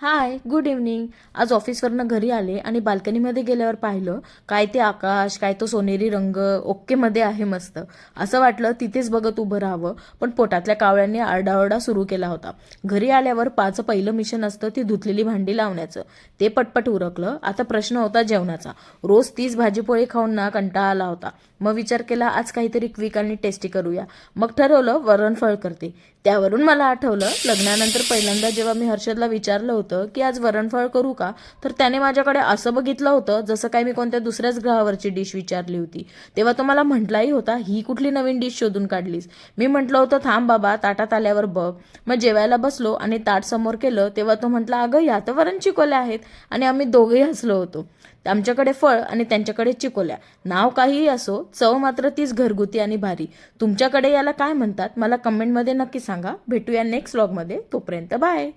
हाय, good evening. आज ऑफिसवरनं घरी आले आणि बाल्कनीमध्ये गेल्यावर पाहिलं काय ते आकाश, काय तो सोनेरी रंग ओकेमध्ये आहे मस्त. असं वाटलं तिथेच बघत उभं राहावं, पण पोटातल्या कावळ्यांनी आरडाओरडा सुरू केला होता. घरी आल्यावर पाचं पहिलं मिशन असतं ती धुतलेली भांडी लावण्याचं. ते पटपट उरकलं. आता प्रश्न होता जेवणाचा. रोज तीच भाजीपोळी खाऊन ना कंटाळा आला होता. मग विचार केला आज काहीतरी क्विक आणि टेस्टी करूया. मग ठरवलं वरणफळ करते. त्यावरून मला आठवलं लग्नानंतर पहिल्यांदा जेव्हा मी हर्षदला विचारलं होतं की आज वरणफळ करू का, तर त्याने माझ्याकडे असं बघितलं होतं जसं काय मी कोणत्या दुसऱ्याच ग्रहावरची डिश विचारली होती. तेव्हा तो मला म्हटलाही होता ही कुठली नवीन डिश शोधून काढलीस. मी म्हटलं होतं थांब बाबा ताटात आल्यावर बघ. मग जेवायला बसलो आणि ताट समोर केलं तेव्हा तो म्हटला अगं या तर वरण चिकोल्या आहेत. आणि आम्ही दोघेही हसलो होतो. आमच्याकडे फळ आणि त्यांच्याकडे चिकोल्या. नाव काहीही असो, चव मात्र तीच घरगुती आणि भारी. तुमच्याकडे याला काय म्हणतात मला कमेंटमध्ये नक्की सांगा. भेटूया नेक्स्ट व्लॉगमध्ये. तोपर्यंत बाय.